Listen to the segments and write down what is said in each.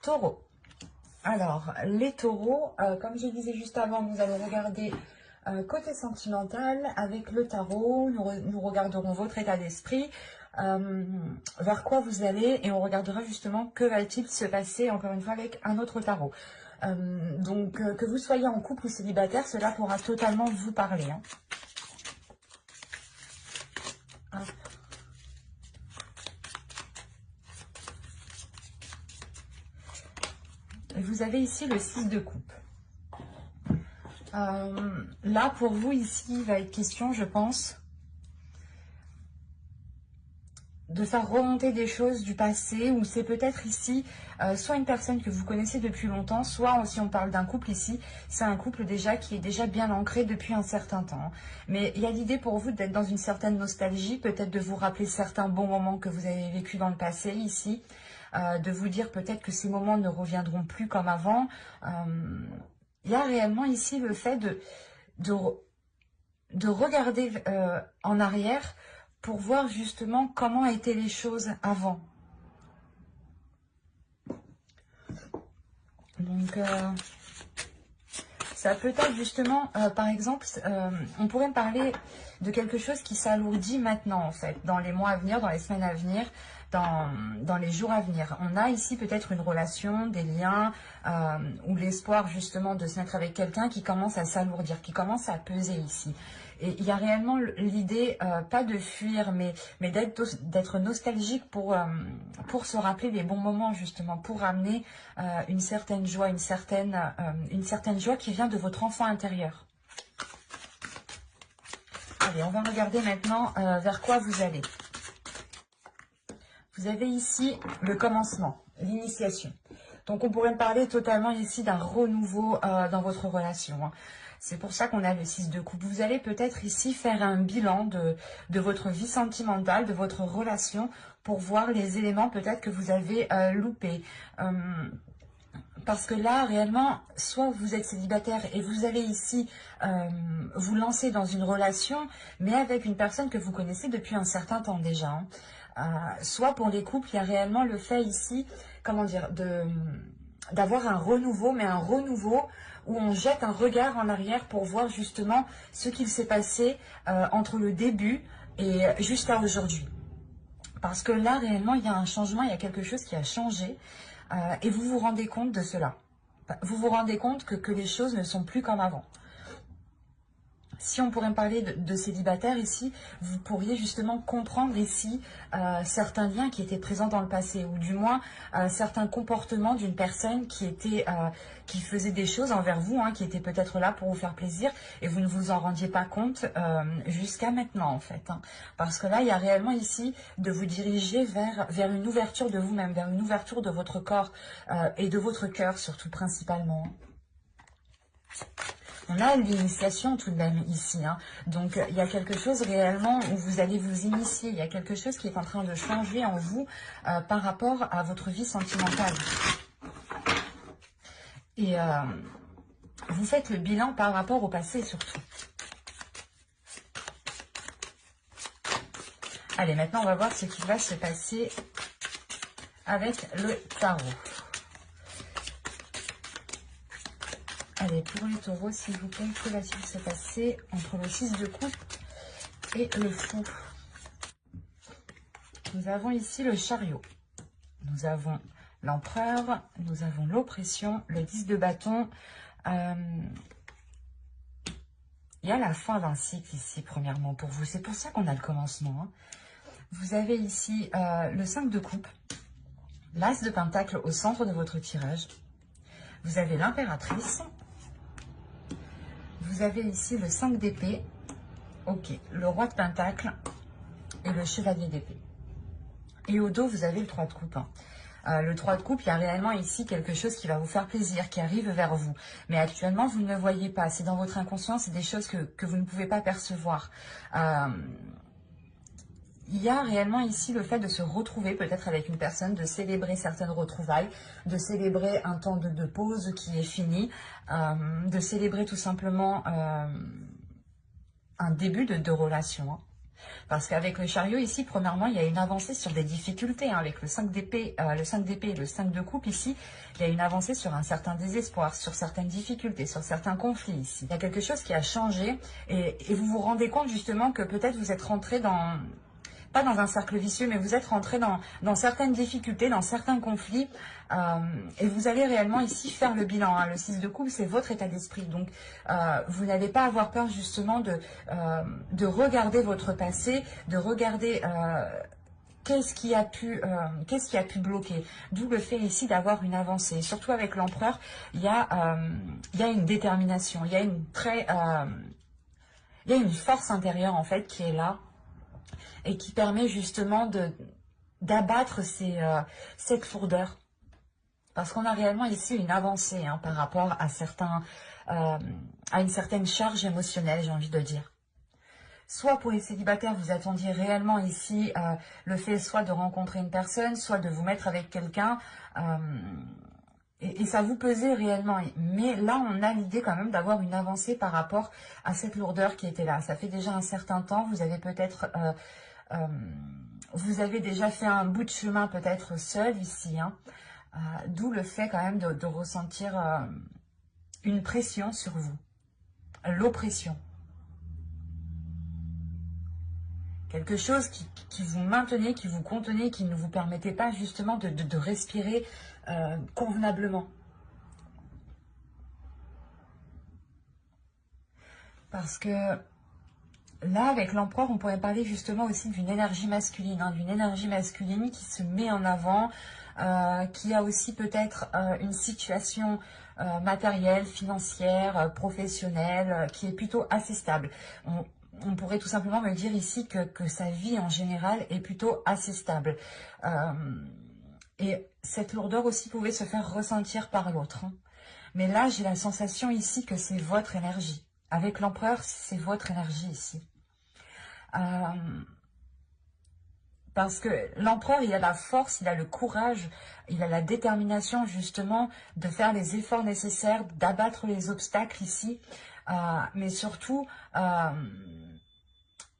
taureaux. Alors, les taureaux, comme je disais juste avant, nous allons regarder côté sentimental avec le tarot. Nous regarderons votre état d'esprit, vers quoi vous allez, et on regardera justement que va-t-il se passer, encore une fois, avec un autre tarot. Donc, que vous soyez en couple ou célibataire, cela pourra totalement vous parler. Hein. Hop. Vous avez ici le 6 de coupe. Là, pour vous, ici, il va être question, je pense, de faire remonter des choses du passé, ou c'est peut-être ici, soit une personne que vous connaissez depuis longtemps, soit, si on parle d'un couple ici, c'est un couple déjà qui est déjà bien ancré depuis un certain temps. Mais il y a l'idée pour vous d'être dans une certaine nostalgie, peut-être de vous rappeler certains bons moments que vous avez vécu dans le passé ici, de vous dire peut-être que ces moments ne reviendront plus comme avant. Il y a réellement ici le fait de regarder en arrière pour voir justement comment étaient les choses avant. Donc, ça peut être justement, par exemple, on pourrait me parler de quelque chose qui s'alourdit maintenant, en fait, dans les mois à venir, dans les semaines à venir, dans les jours à venir. On a ici peut-être une relation, des liens, ou l'espoir justement de se mettre avec quelqu'un qui commence à s'alourdir, qui commence à peser ici. Et il y a réellement l'idée, pas de fuir, mais d'être nostalgique pour se rappeler des bons moments, justement, pour amener une certaine joie, une certaine joie qui vient de votre enfant intérieur. Allez, on va regarder maintenant vers quoi vous allez. Vous avez ici le commencement, l'initiation. Donc, on pourrait me parler totalement ici d'un renouveau dans votre relation. Hein. C'est pour ça qu'on a le 6 de coupe. Vous allez peut-être ici faire un bilan de votre vie sentimentale, de votre relation, pour voir les éléments peut-être que vous avez loupés. Parce que là, réellement, soit vous êtes célibataire et vous allez ici vous lancer dans une relation, mais avec une personne que vous connaissez depuis un certain temps déjà. Hein. Soit pour les couples, il y a réellement le fait ici, comment dire, d'avoir un renouveau, mais un renouveau où on jette un regard en arrière pour voir justement ce qu'il s'est passé entre le début et jusqu'à aujourd'hui. Parce que là, réellement, il y a un changement, il y a quelque chose qui a changé et vous vous rendez compte de cela. Vous vous rendez compte que les choses ne sont plus comme avant. Si on pourrait me parler de célibataire ici, vous pourriez justement comprendre ici certains liens qui étaient présents dans le passé, ou du moins certains comportements d'une personne qui faisait des choses envers vous, hein, qui était peut-être là pour vous faire plaisir, et vous ne vous en rendiez pas compte jusqu'à maintenant en fait. Hein. Parce que là, il y a réellement ici de vous diriger vers une ouverture de vous-même, vers une ouverture de votre corps et de votre cœur surtout principalement. On a l'initiation tout de même ici, hein. Donc il y a quelque chose réellement où vous allez vous initier, il y a quelque chose qui est en train de changer en vous par rapport à votre vie sentimentale. Et vous faites le bilan par rapport au passé surtout. Allez, maintenant on va voir ce qui va se passer avec le tarot. Allez, pour les taureaux, s'il vous plaît, que va-t-il se passer entre le 6 de coupe et le fou? Nous avons ici le chariot. Nous avons l'empereur, nous avons l'oppression, le 10 de bâton. Il y a la fin d'un cycle ici, premièrement, pour vous. C'est pour ça qu'on a le commencement. Hein. Vous avez ici le 5 de coupe, l'as de pentacle au centre de votre tirage. Vous avez l'impératrice. Vous avez ici le 5 d'épée, ok, le roi de pentacle et le chevalier d'épée. Et au dos, vous avez le 3 de coupe. Hein. Le 3 de coupe, il y a réellement ici quelque chose qui va vous faire plaisir, qui arrive vers vous. Mais actuellement, vous ne le voyez pas. C'est dans votre inconscient, c'est des choses que vous ne pouvez pas percevoir. Il y a réellement ici le fait de se retrouver peut-être avec une personne, de célébrer certaines retrouvailles, de célébrer un temps de pause qui est fini, de célébrer tout simplement un début de relation. Hein. Parce qu'avec le chariot ici, premièrement, il y a une avancée sur des difficultés. Hein, avec le 5 d'épée, le 5 d'épée et le 5 de coupe ici, il y a une avancée sur un certain désespoir, sur certaines difficultés, sur certains conflits ici. Il y a quelque chose qui a changé et vous vous rendez compte justement que peut-être vous êtes rentré dans... pas dans un cercle vicieux, mais vous êtes rentré dans certaines difficultés, dans certains conflits, et vous allez réellement ici faire le bilan. Hein. Le 6 de coupe, c'est votre état d'esprit. Donc, vous n'allez pas avoir peur justement de regarder votre passé, de regarder qu'est-ce qui a pu bloquer. D'où le fait ici d'avoir une avancée. Surtout avec l'empereur, il y a une détermination, il y a une force intérieure en fait qui est là, et qui permet justement d'abattre cette lourdeur. Parce qu'on a réellement ici une avancée hein, par rapport à une certaine charge émotionnelle, j'ai envie de dire. Soit pour les célibataires, vous attendiez réellement ici le fait soit de rencontrer une personne, soit de vous mettre avec quelqu'un, et ça vous pesait réellement. Mais là, on a l'idée quand même d'avoir une avancée par rapport à cette lourdeur qui était là. Ça fait déjà un certain temps, vous avez peut-être... vous avez déjà fait un bout de chemin peut-être seul ici, hein, d'où le fait quand même de ressentir une pression sur vous, l'oppression. Quelque chose qui vous maintenait, qui vous contenait, qui ne vous permettait pas justement de respirer convenablement. Parce que là, avec l'empereur, on pourrait parler justement aussi d'une énergie masculine, hein, d'une énergie masculine qui se met en avant, qui a aussi peut-être une situation matérielle, financière, professionnelle, qui est plutôt assez stable. On pourrait tout simplement me dire ici que sa vie en général est plutôt assez stable. Et cette lourdeur aussi pouvait se faire ressentir par l'autre. Hein. Mais là, j'ai la sensation ici que c'est votre énergie. Avec l'empereur, c'est votre énergie ici. Parce que l'empereur, il a la force, il a le courage, il a la détermination justement de faire les efforts nécessaires, d'abattre les obstacles ici. Mais surtout,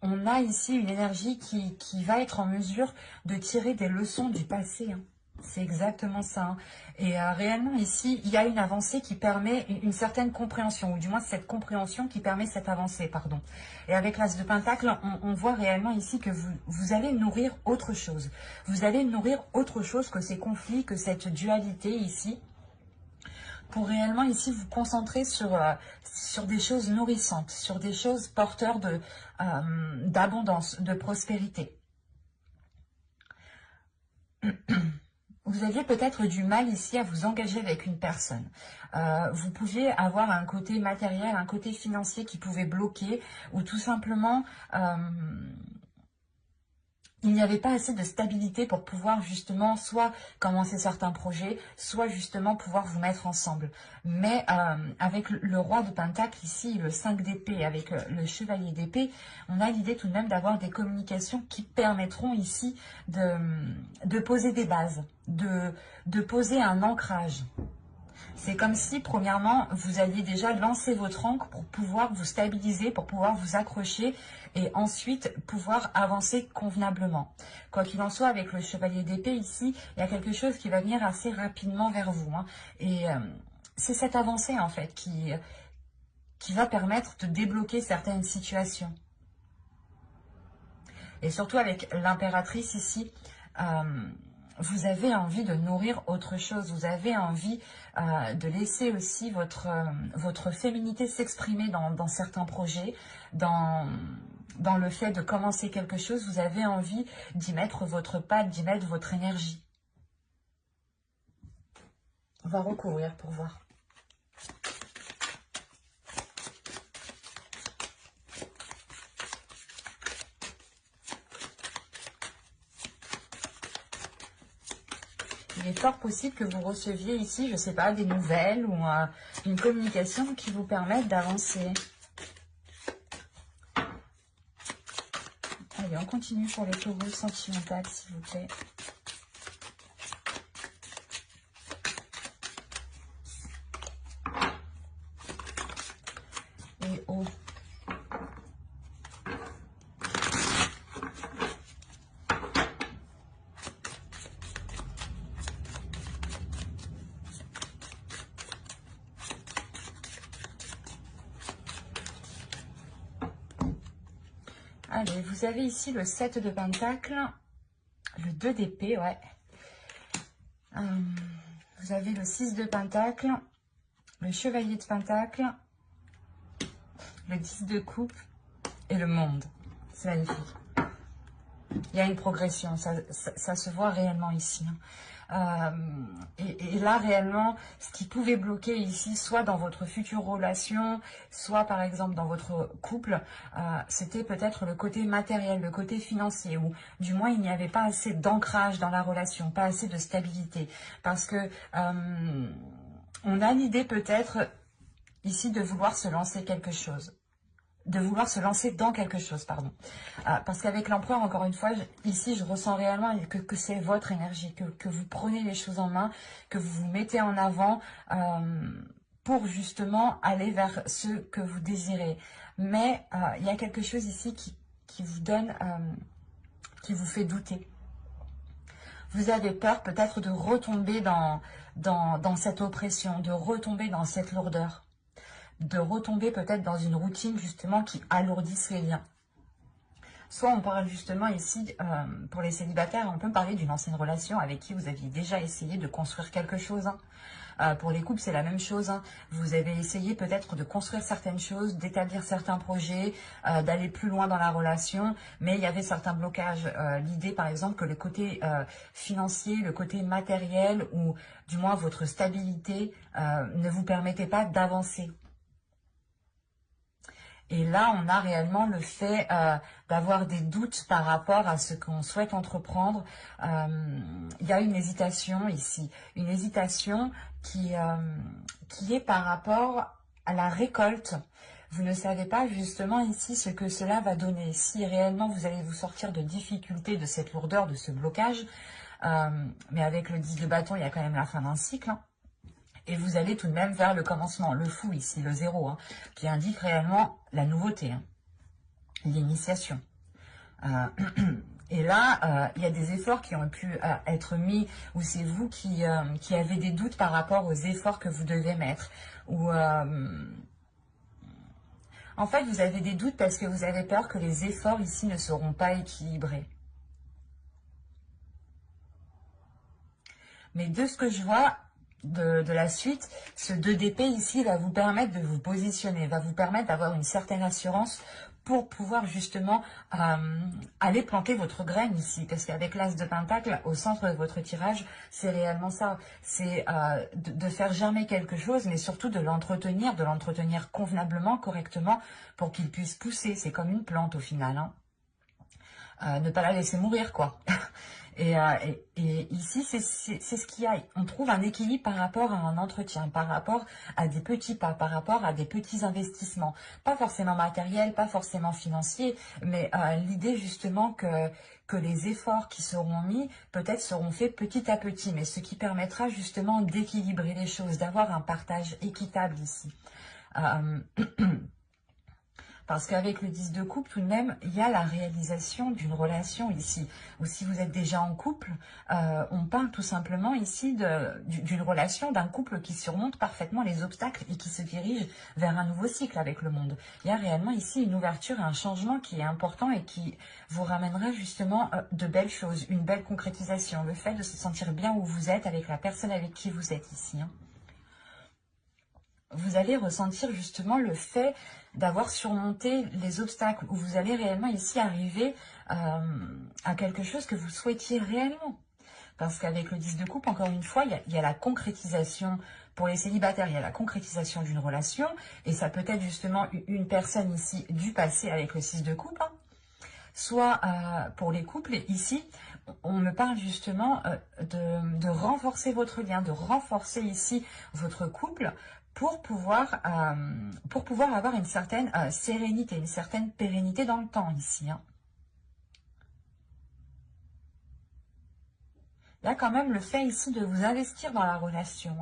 on a ici une énergie qui va être en mesure de tirer des leçons du passé. Hein. C'est exactement ça. Hein. Et réellement ici, il y a une avancée qui permet une certaine compréhension, ou du moins cette compréhension qui permet cette avancée, pardon. Et avec l'As de Pentacle, on voit réellement ici que vous allez nourrir autre chose. Vous allez nourrir autre chose que ces conflits, que cette dualité ici, pour réellement ici vous concentrer sur des choses nourrissantes, sur des choses porteurs d'abondance, de prospérité. Vous aviez peut-être du mal ici à vous engager avec une personne. Vous pouviez avoir un côté matériel, un côté financier qui pouvait bloquer, ou tout simplement, il n'y avait pas assez de stabilité pour pouvoir justement soit commencer certains projets, soit justement pouvoir vous mettre ensemble. Mais avec le roi de Pentacle ici, le 5 d'épée, avec le chevalier d'épée, on a l'idée tout de même d'avoir des communications qui permettront ici de poser des bases, de poser un ancrage. C'est comme si, premièrement, vous alliez déjà lancer votre ancre pour pouvoir vous stabiliser, pour pouvoir vous accrocher et ensuite pouvoir avancer convenablement. Quoi qu'il en soit, avec le chevalier d'épée ici, il y a quelque chose qui va venir assez rapidement vers vous. Hein. Et c'est cette avancée, en fait, qui va permettre de débloquer certaines situations. Et surtout avec l'impératrice ici, vous avez envie de nourrir autre chose, vous avez envie de laisser aussi votre féminité s'exprimer dans certains projets, dans le fait de commencer quelque chose, vous avez envie d'y mettre votre patte, d'y mettre votre énergie. On va recouvrir pour voir. Il est fort possible que vous receviez ici, je ne sais pas, des nouvelles ou une communication qui vous permette d'avancer. Allez, on continue pour les taureaux sentimentales, s'il vous plaît. Et haut. Allez, vous avez ici le 7 de Pentacle, le 2 d'épée, ouais. Vous avez le 6 de Pentacle, le Chevalier de Pentacle, le 10 de coupe et le monde. C'est magnifique. Il y a une progression, ça se voit réellement ici. Et là, réellement, ce qui pouvait bloquer ici, soit dans votre future relation, soit par exemple dans votre couple, c'était peut-être le côté matériel, le côté financier, ou du moins il n'y avait pas assez d'ancrage dans la relation, pas assez de stabilité. Parce que on a l'idée peut-être ici de vouloir se lancer quelque chose. De vouloir se lancer dans quelque chose, pardon. Parce qu'avec l'empereur, encore une fois, ici, je ressens réellement que c'est votre énergie, que vous prenez les choses en main, que vous vous mettez en avant pour justement aller vers ce que vous désirez. Mais il y a quelque chose ici qui vous donne, qui vous fait douter. Vous avez peur peut-être de retomber dans cette oppression, de retomber dans cette lourdeur, de retomber peut-être dans une routine justement qui alourdisse les liens. Soit on parle justement ici, pour les célibataires, on peut parler d'une ancienne relation avec qui vous aviez déjà essayé de construire quelque chose. Pour les couples, c'est la même chose. Vous avez essayé peut-être de construire certaines choses, d'établir certains projets, d'aller plus loin dans la relation, mais il y avait certains blocages. L'idée, par exemple, que le côté financier, le côté matériel, ou du moins votre stabilité, ne vous permettait pas d'avancer. Et là, on a réellement le fait d'avoir des doutes par rapport à ce qu'on souhaite entreprendre. Il y a une hésitation ici, une hésitation qui est par rapport à la récolte. Vous ne savez pas justement ici ce que cela va donner. Si réellement vous allez vous sortir de difficultés, de cette lourdeur, de ce blocage, mais avec le 10 de bâton, il y a quand même la fin d'un cycle. Et vous allez tout de même vers le commencement, le fou ici, le 0, qui indique réellement la nouveauté, l'initiation. Et là, il y a des efforts qui ont pu être mis, ou c'est vous qui avez des doutes par rapport aux efforts que vous devez mettre. Ou en fait, vous avez des doutes parce que vous avez peur que les efforts ici ne seront pas équilibrés. Mais de ce que je vois de la suite, ce 2 d'épée ici va vous permettre de vous positionner, va vous permettre d'avoir une certaine assurance pour pouvoir justement aller planter votre graine ici. Parce qu'avec l'as de pentacle, au centre de votre tirage, c'est réellement ça. C'est de faire germer quelque chose, mais surtout de l'entretenir convenablement, correctement, pour qu'il puisse pousser. C'est comme une plante au final. Ne pas la laisser mourir, quoi. Et ici, c'est ce qu'il y a. On trouve un équilibre par rapport à un entretien, par rapport à des petits pas, par rapport à des petits investissements. Pas forcément matériels, pas forcément financiers, mais l'idée justement que les efforts qui seront mis, peut-être seront faits petit à petit, mais ce qui permettra justement d'équilibrer les choses, d'avoir un partage équitable ici. Parce qu'avec le 10 de coupe, tout de même, il y a la réalisation d'une relation ici. Ou si vous êtes déjà en couple, on parle tout simplement ici d'une relation, d'un couple qui surmonte parfaitement les obstacles et qui se dirige vers un nouveau cycle avec le monde. Il y a réellement ici une ouverture et un changement qui est important et qui vous ramènera justement de belles choses, une belle concrétisation. Le fait de se sentir bien où vous êtes avec la personne avec qui vous êtes ici. Vous allez ressentir justement le fait d'avoir surmonté les obstacles, où vous allez réellement ici arriver à quelque chose que vous souhaitiez réellement. Parce qu'avec le 10 de coupe, encore une fois, il y a la concrétisation, pour les célibataires, il y a la concrétisation d'une relation, et ça peut être justement une personne ici du passé avec le 6 de coupe, soit pour les couples, ici, on me parle justement de renforcer votre lien, de renforcer ici votre couple, pour pouvoir avoir une certaine sérénité, une certaine pérennité dans le temps ici. Il y a quand même le fait ici de vous investir dans la relation,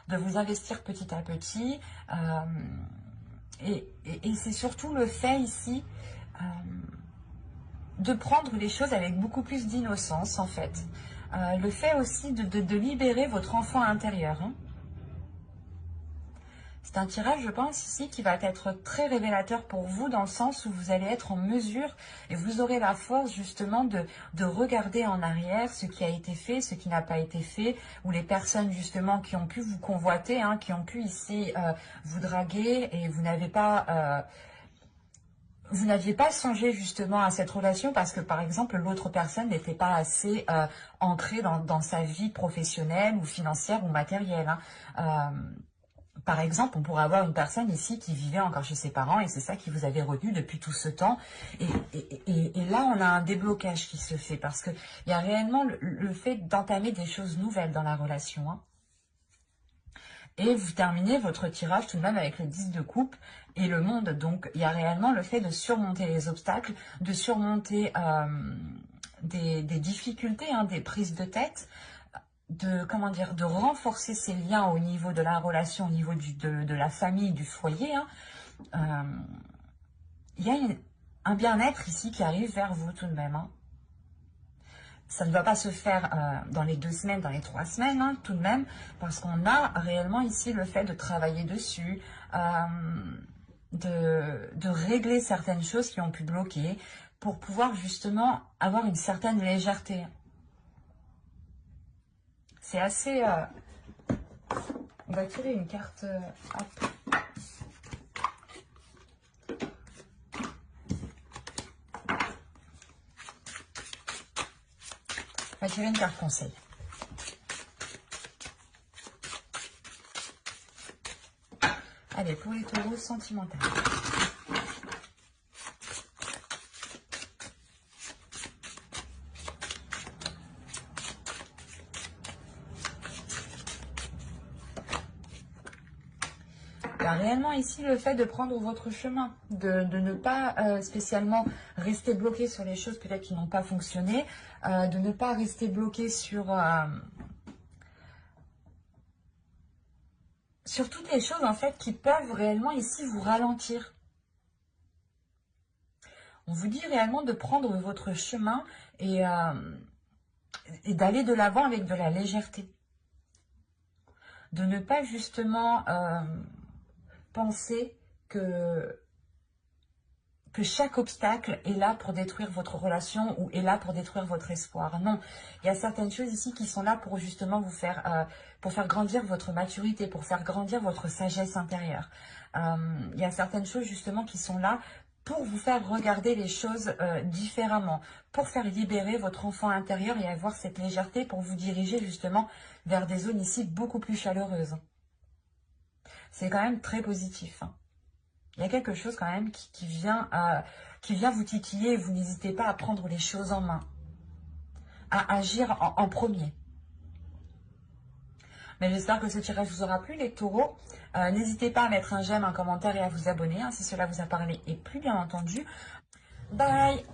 de vous investir petit à petit. Et c'est surtout le fait ici de prendre les choses avec beaucoup plus d'innocence en fait. Le fait aussi de libérer votre enfant intérieur. C'est un tirage, je pense, ici, qui va être très révélateur pour vous, dans le sens où vous allez être en mesure et vous aurez la force, justement, de regarder en arrière ce qui a été fait, ce qui n'a pas été fait, ou les personnes, justement, qui ont pu vous convoiter, hein, qui ont pu, ici, vous draguer, et vous n'avez pas... vous n'aviez pas songé justement à cette relation parce que, par exemple, l'autre personne n'était pas assez ancrée dans sa vie professionnelle ou financière ou matérielle, hein. Par exemple, on pourrait avoir une personne ici qui vivait encore chez ses parents et c'est ça qui vous avait retenu depuis tout ce temps. Et là, on a un déblocage qui se fait parce qu'il y a réellement le fait d'entamer des choses nouvelles dans la relation, hein. Et vous terminez votre tirage tout de même avec le 10 de coupe et le monde. Donc, il y a réellement le fait de surmonter les obstacles, de surmonter des difficultés, hein, des prises de tête, comment dire, de renforcer ces liens au niveau de la relation, au niveau de la famille, du foyer, hein. Il y a un bien-être ici qui arrive vers vous tout de même, hein. Ça ne va pas se faire dans les 2 semaines, dans les 3 semaines, hein, tout de même, parce qu'on a réellement ici le fait de travailler dessus, de régler certaines choses qui ont pu bloquer, pour pouvoir justement avoir une certaine légèreté. C'est assez... on va tirer une carte... hop. On va tirer une carte conseil. Allez, pour les taureaux sentimentaux. Réellement ici le fait de prendre votre chemin, de ne pas spécialement rester bloqué sur les choses peut-être qui n'ont pas fonctionné, de ne pas rester bloqué sur toutes les choses en fait qui peuvent réellement ici vous ralentir. On vous dit réellement de prendre votre chemin et d'aller de l'avant avec de la légèreté. De ne pas justement penser que chaque obstacle est là pour détruire votre relation ou est là pour détruire votre espoir. Non, il y a certaines choses ici qui sont là pour justement vous faire, pour faire grandir votre maturité, pour faire grandir votre sagesse intérieure. Il y a certaines choses justement qui sont là pour vous faire regarder les choses différemment, pour faire libérer votre enfant intérieur et avoir cette légèreté pour vous diriger justement vers des zones ici beaucoup plus chaleureuses. C'est quand même très positif, hein. Il y a quelque chose quand même qui vient vous titiller et vous n'hésitez pas à prendre les choses en main, à agir en premier. Mais j'espère que ce tirage vous aura plu, les taureaux. N'hésitez pas à mettre un j'aime, un commentaire et à vous abonner, hein, si cela vous a parlé et plus bien entendu. Bye!